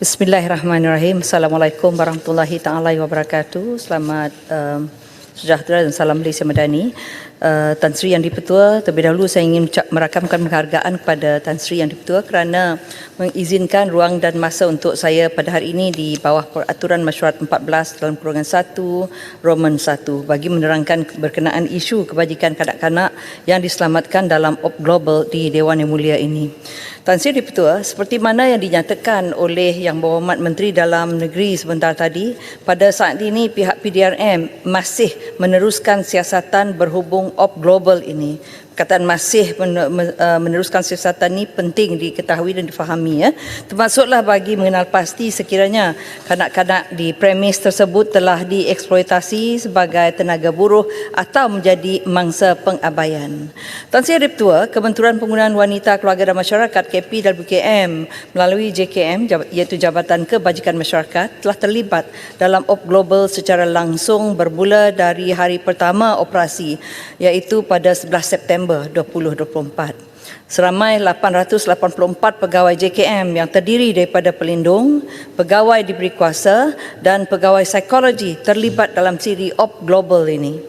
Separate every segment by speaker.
Speaker 1: Bismillahirrahmanirrahim. Assalamualaikum warahmatullahi taala wabarakatuh. Selamat sejahtera dan salam Malaysia Madani. Tan Sri Yang di-Pertua, terlebih dahulu saya ingin merakamkan penghargaan kepada Tan Sri Yang di-Pertua kerana mengizinkan ruang dan masa untuk saya pada hari ini di bawah peraturan mesyuarat 14 dalam kurungan 1 Roman 1 bagi menerangkan berkenaan isu kebajikan kanak-kanak yang diselamatkan dalam OP Global di Dewan Yang Mulia ini. Tan Sri di-Pertua, seperti mana yang dinyatakan oleh Yang Berhormat Menteri Dalam Negeri sebentar tadi, pada saat ini pihak PDRM masih meneruskan siasatan berhubung OP Global ini. Perkataan masih meneruskan siasatan ini penting diketahui dan difahami, ya. Termasuklah bagi mengenal pasti sekiranya kanak-kanak di premis tersebut telah dieksploitasi sebagai tenaga buruh atau menjadi mangsa pengabaian. Tan Sri di-Pertua, Kementerian Penggunaan Wanita, Keluarga dan Masyarakat KPWKM melalui JKM iaitu Jabatan Kebajikan Masyarakat telah terlibat dalam OP Global secara langsung bermula dari hari pertama operasi iaitu pada 11 September 2024. Seramai 884 pegawai JKM yang terdiri daripada pelindung, pegawai diberi kuasa dan pegawai psikologi terlibat dalam siri OP Global ini.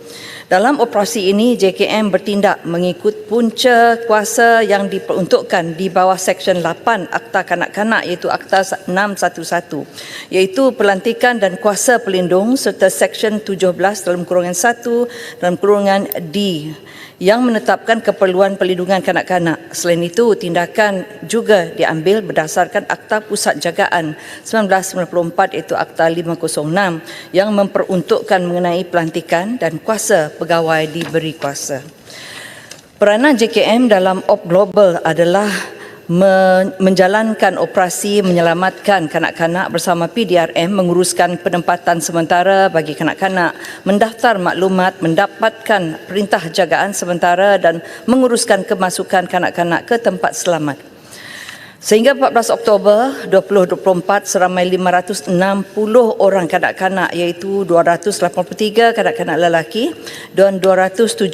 Speaker 1: Dalam operasi ini, JKM bertindak mengikut punca kuasa yang diperuntukkan di bawah Seksyen 8 Akta Kanak-Kanak iaitu Akta 611 iaitu pelantikan dan kuasa pelindung serta Seksyen 17 dalam kurungan 1 dalam kurungan D yang menetapkan keperluan perlindungan kanak-kanak. Selain itu, tindakan juga diambil berdasarkan Akta Pusat Jagaan 1994 iaitu Akta 506 yang memperuntukkan mengenai pelantikan dan kuasa pegawai diberi kuasa. Peranan JKM dalam OP Global adalah menjalankan operasi menyelamatkan kanak-kanak bersama PDRM, menguruskan penempatan sementara bagi kanak-kanak, mendaftar maklumat, mendapatkan perintah jagaan sementara dan menguruskan kemasukan kanak-kanak ke tempat selamat. Sehingga 14 Oktober 2024, seramai 560 orang kanak-kanak iaitu 283 kanak-kanak lelaki dan 277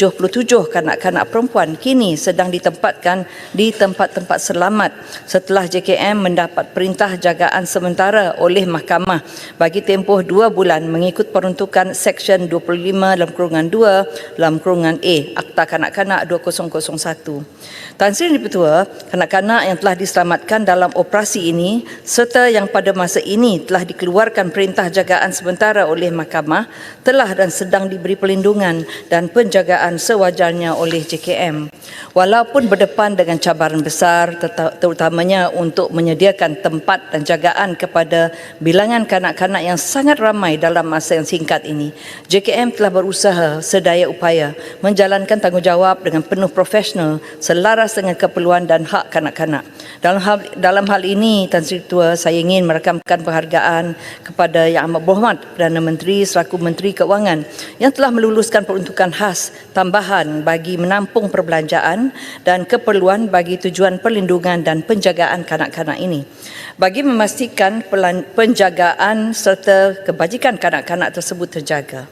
Speaker 1: kanak-kanak perempuan kini sedang ditempatkan di tempat-tempat selamat setelah JKM mendapat perintah jagaan sementara oleh mahkamah bagi tempoh 2 bulan mengikut peruntukan Seksyen 25 dalam kurungan 2 dalam kurungan A Akta Kanak-Kanak 2001. Tan Sri di-Pertua, kanak-kanak yang telah diselamatkan dalam operasi ini serta yang pada masa ini telah dikeluarkan perintah jagaan sementara oleh mahkamah telah dan sedang diberi perlindungan dan penjagaan sewajarnya oleh JKM. Walaupun berdepan dengan cabaran besar terutamanya untuk menyediakan tempat dan jagaan kepada bilangan kanak-kanak yang sangat ramai dalam masa yang singkat ini, JKM telah berusaha sedaya upaya menjalankan tanggungjawab dengan penuh profesional selaras dengan keperluan dan hak kanak-kanak. Dalam hal ini, Tan Sri Ketua, saya ingin merakamkan penghargaan kepada Yang Amat Berhormat Perdana Menteri selaku Menteri Keuangan yang telah meluluskan peruntukan khas tambahan bagi menampung perbelanjaan dan keperluan bagi tujuan perlindungan dan penjagaan kanak-kanak ini. Bagi memastikan penjagaan serta kebajikan kanak-kanak tersebut terjaga,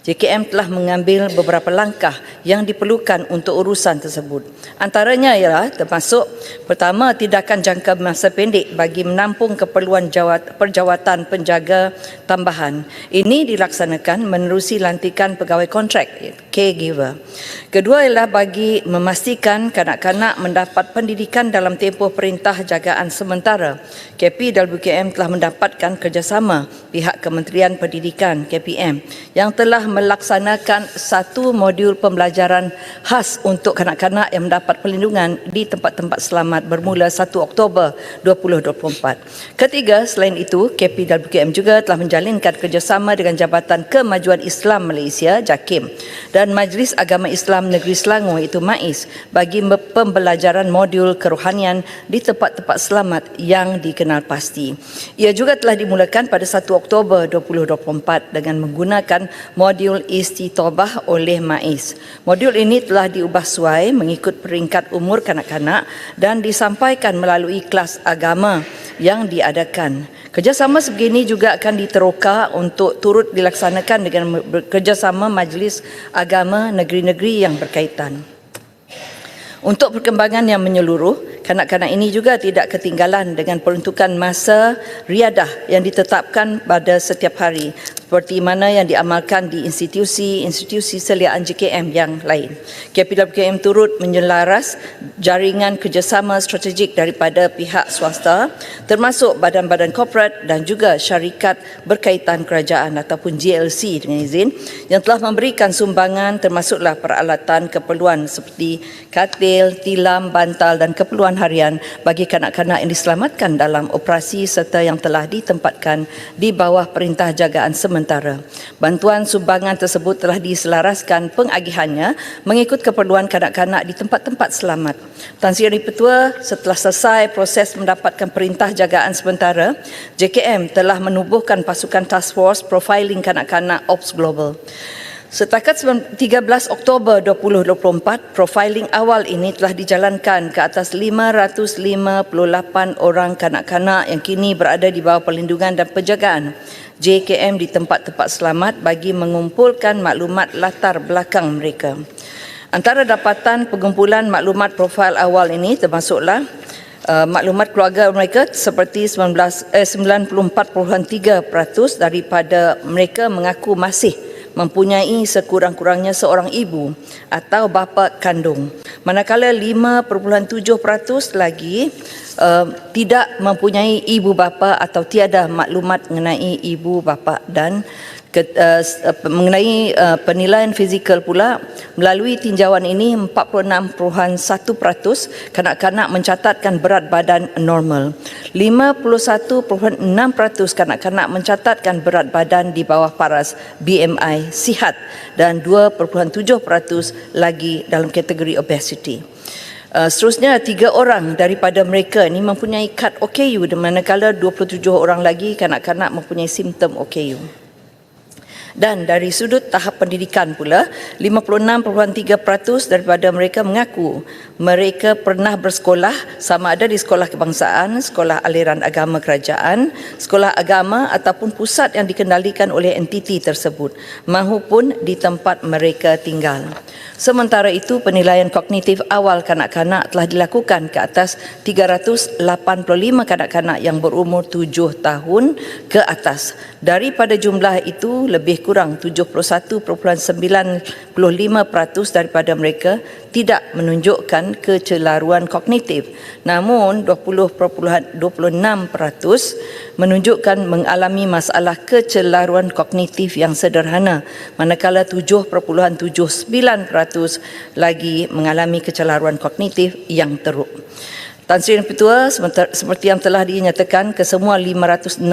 Speaker 1: JKM telah mengambil beberapa langkah yang diperlukan untuk urusan tersebut. Antaranya ialah termasuk pertama, tindakan jangka masa pendek bagi menampung keperluan perjawatan penjaga tambahan. Ini dilaksanakan menerusi lantikan pegawai kontrak caregiver. Kedua ialah bagi memastikan kanak-kanak mendapat pendidikan dalam tempoh perintah jagaan sementara. KPWKM telah mendapatkan kerjasama pihak Kementerian Pendidikan KPM yang telah melaksanakan satu modul pembelajaran khas untuk kanak-kanak yang mendapat perlindungan di tempat-tempat selamat bermula 1 Oktober 2024. Ketiga, selain itu, KPWKM juga telah menjalinkan kerjasama dengan Jabatan Kemajuan Islam Malaysia JAKIM dan Majlis Agama Islam Negeri Selangor iaitu MAIS bagi pembelajaran modul kerohanian di tempat-tempat selamat yang dikenal pasti. Ia juga telah dimulakan pada 1 Oktober 2024 dengan menggunakan modul Istitobah oleh MAIS. Modul ini telah diubah suai mengikut peringkat umur kanak-kanak dan disampaikan melalui kelas agama yang diadakan. Kerjasama sebegini juga akan diteroka untuk turut dilaksanakan dengan kerjasama Majlis Agama negeri-negeri yang berkaitan. Untuk perkembangan yang menyeluruh, Kanak-kanak ini juga tidak ketinggalan dengan peruntukan masa riadah yang ditetapkan pada setiap hari seperti mana yang diamalkan di institusi seliaan JKM yang lain. KPWKM turut menyelaras jaringan kerjasama strategik daripada pihak swasta termasuk badan-badan korporat dan juga syarikat berkaitan kerajaan ataupun GLC dengan izin yang telah memberikan sumbangan termasuklah peralatan keperluan seperti katil, tilam, bantal dan keperluan harian bagi kanak-kanak yang diselamatkan dalam operasi serta yang telah ditempatkan di bawah perintah jagaan sementara. Bantuan sumbangan tersebut telah diselaraskan pengagihannya mengikut keperluan kanak-kanak di tempat-tempat selamat. Tan Sri Petua, setelah selesai proses mendapatkan perintah jagaan sementara, JKM telah menubuhkan pasukan Task Force Profiling Kanak-kanak Ops Global. Setakat 13 Oktober 2024, profiling awal ini telah dijalankan ke atas 558 orang kanak-kanak yang kini berada di bawah perlindungan dan penjagaan JKM di tempat-tempat selamat bagi mengumpulkan maklumat latar belakang mereka. Antara dapatan pengumpulan maklumat profil awal ini termasuklah maklumat keluarga mereka seperti 94.3% daripada mereka mengaku masih mempunyai sekurang-kurangnya seorang ibu atau bapa kandung. Manakala 5.7% lagi tidak mempunyai ibu bapa atau tiada maklumat mengenai ibu bapa dan mengenai penilaian fizikal pula melalui tinjauan ini 46.1% kanak-kanak mencatatkan berat badan normal. 51.6% kanak-kanak mencatatkan berat badan di bawah paras BMI sihat dan 2.7% lagi dalam kategori obesity. Seterusnya 3 orang daripada mereka ini mempunyai kad OKU manakala 27 orang lagi kanak-kanak mempunyai simptom OKU. Dan dari sudut tahap pendidikan pula, 56.3% daripada mereka mengaku mereka pernah bersekolah sama ada di sekolah kebangsaan, sekolah aliran agama kerajaan, sekolah agama ataupun pusat yang dikendalikan oleh entiti tersebut mahupun di tempat mereka tinggal. Sementara itu, penilaian kognitif awal kanak-kanak telah dilakukan ke atas 385 kanak-kanak yang berumur 7 tahun ke atas. Daripada jumlah itu, lebih kurang 71.95% daripada mereka tidak menunjukkan kecelaruan kognitif. Namun 20.26% menunjukkan mengalami masalah kecelaruan kognitif yang sederhana, manakala 7.79% lagi mengalami kecelaruan kognitif yang teruk. Tan Sri Petua, seperti yang telah dinyatakan, kesemua 560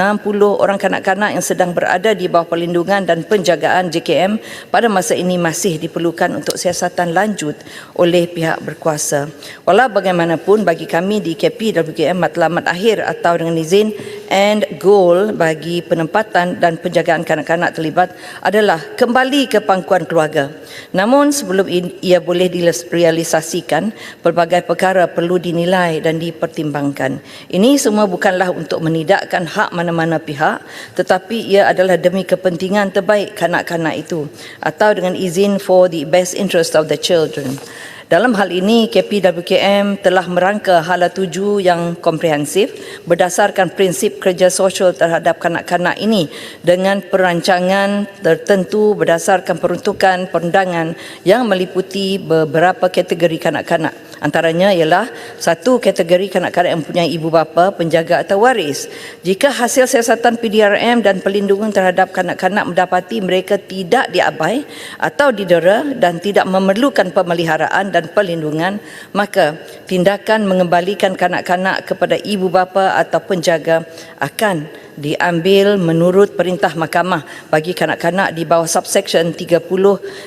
Speaker 1: orang kanak-kanak yang sedang berada di bawah perlindungan dan penjagaan JKM pada masa ini masih diperlukan untuk siasatan lanjut oleh pihak berkuasa. Walau bagaimanapun, bagi kami di KPWKM, matlamat akhir atau dengan izin end goal bagi penempatan dan penjagaan kanak-kanak terlibat adalah kembali ke pangkuan keluarga. Namun sebelum ia boleh direalisasikan, pelbagai perkara perlu dinilai dan dipertimbangkan. Ini semua bukanlah untuk menidakkan hak mana-mana pihak, tetapi ia adalah demi kepentingan terbaik kanak-kanak itu atau dengan izin for the best interest of the children. Dalam hal ini, KPWKM telah merangka hala tuju yang komprehensif berdasarkan prinsip kerja sosial terhadap kanak-kanak ini dengan perancangan tertentu berdasarkan peruntukan perundangan yang meliputi beberapa kategori kanak-kanak. Antaranya ialah 1, kategori kanak-kanak yang mempunyai ibu bapa, penjaga atau waris. Jika hasil siasatan PDRM dan perlindungan terhadap kanak-kanak mendapati mereka tidak diabai atau didera dan tidak memerlukan pemeliharaan dan perlindungan, maka tindakan mengembalikan kanak-kanak kepada ibu bapa atau penjaga akan diambil menurut perintah mahkamah bagi kanak-kanak di bawah subsection 30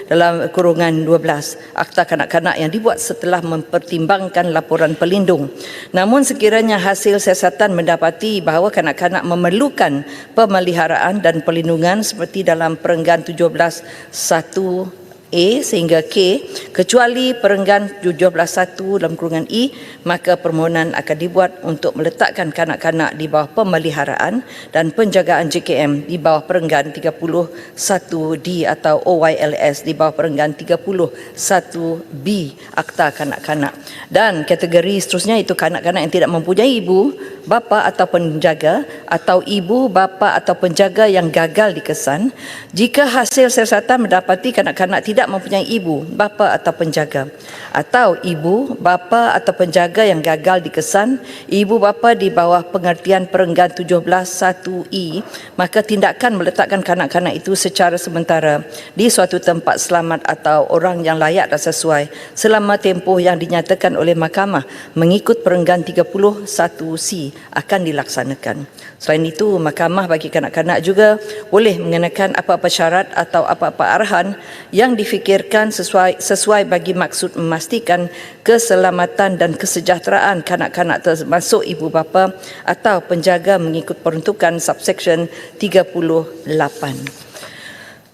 Speaker 1: dalam kurungan 12 Akta Kanak-kanak yang dibuat setelah mempertimbangkan laporan pelindung. Namun sekiranya hasil siasatan mendapati bahawa kanak-kanak memerlukan pemeliharaan dan perlindungan seperti dalam perenggan 17(1) A sehingga K kecuali perenggan 17(1) dalam kurungan E, maka permohonan akan dibuat untuk meletakkan kanak-kanak di bawah pemeliharaan dan penjagaan JKM di bawah perenggan 31D atau OYLS di bawah perenggan 31B Akta Kanak-kanak. Dan kategori seterusnya itu kanak-kanak yang tidak mempunyai ibu, bapa atau penjaga, atau ibu, bapa atau penjaga yang gagal dikesan. Jika hasil siasatan mendapati kanak-kanak tidak mempunyai ibu, bapa atau penjaga, atau ibu, bapa atau penjaga yang gagal dikesan, ibu bapa di bawah pengertian perenggan 17(1)E, maka tindakan meletakkan kanak-kanak itu secara sementara di suatu tempat selamat atau orang yang layak dan sesuai selama tempoh yang dinyatakan oleh mahkamah mengikut perenggan 31C akan dilaksanakan. Selain itu, mahkamah bagi kanak-kanak juga boleh mengenakan apa-apa syarat atau apa-apa arahan yang difikirkan sesuai bagi maksud memastikan keselamatan dan kesejahteraan kanak-kanak termasuk ibu bapa atau penjaga mengikut peruntukan subsection 38.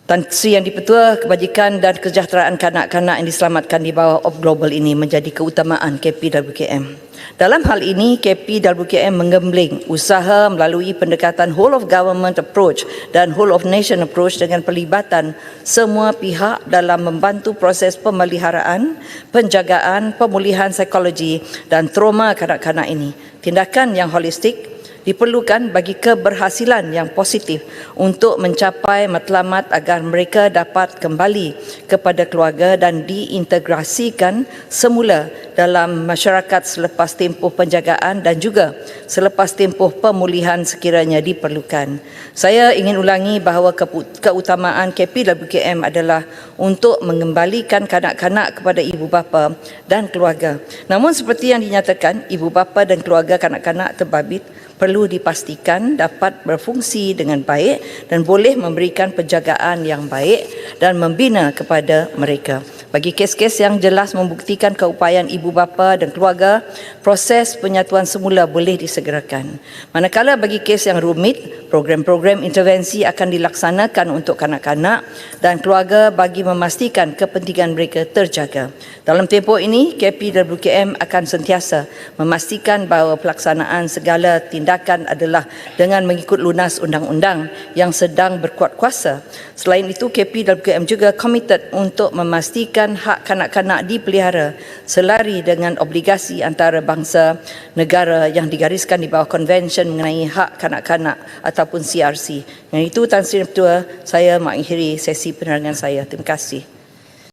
Speaker 1: Tan Sri Yang di-Pertua, kebajikan dan kesejahteraan kanak-kanak yang diselamatkan di bawah of global ini menjadi keutamaan KPWKM. Dalam hal ini, KPWKM menggembling usaha melalui pendekatan whole of government approach dan whole of nation approach dengan pelibatan semua pihak dalam membantu proses pemeliharaan, penjagaan, pemulihan psikologi dan trauma kanak-kanak ini. Tindakan yang holistik diperlukan bagi keberhasilan yang positif untuk mencapai matlamat agar mereka dapat kembali kepada keluarga dan diintegrasikan semula dalam masyarakat selepas tempoh penjagaan dan juga selepas tempoh pemulihan sekiranya diperlukan. Saya ingin ulangi bahawa keutamaan KPWKM adalah untuk mengembalikan kanak-kanak kepada ibu bapa dan keluarga. Namun seperti yang dinyatakan, ibu bapa dan keluarga kanak-kanak terbabit perlu dipastikan dapat berfungsi dengan baik dan boleh memberikan penjagaan yang baik dan membina kepada mereka. Bagi kes-kes yang jelas membuktikan keupayaan ibu bapa dan keluarga, proses penyatuan semula boleh disegerakan. Manakala bagi kes yang rumit, program-program intervensi akan dilaksanakan untuk kanak-kanak dan keluarga bagi memastikan kepentingan mereka terjaga. Dalam tempoh ini, KPWKM akan sentiasa memastikan bahawa pelaksanaan segala tindakan adalah dengan mengikut lunas undang-undang yang sedang berkuat kuasa. Selain itu, KPWKM juga komited untuk memastikan hak kanak-kanak dipelihara selari dengan obligasi antarabangsa negara yang digariskan di bawah Konvensyen mengenai hak kanak-kanak ataupun CRC. Dengan itu, Tan Sri Yang di-Pertua, saya mengakhiri sesi penerangan saya. Terima kasih.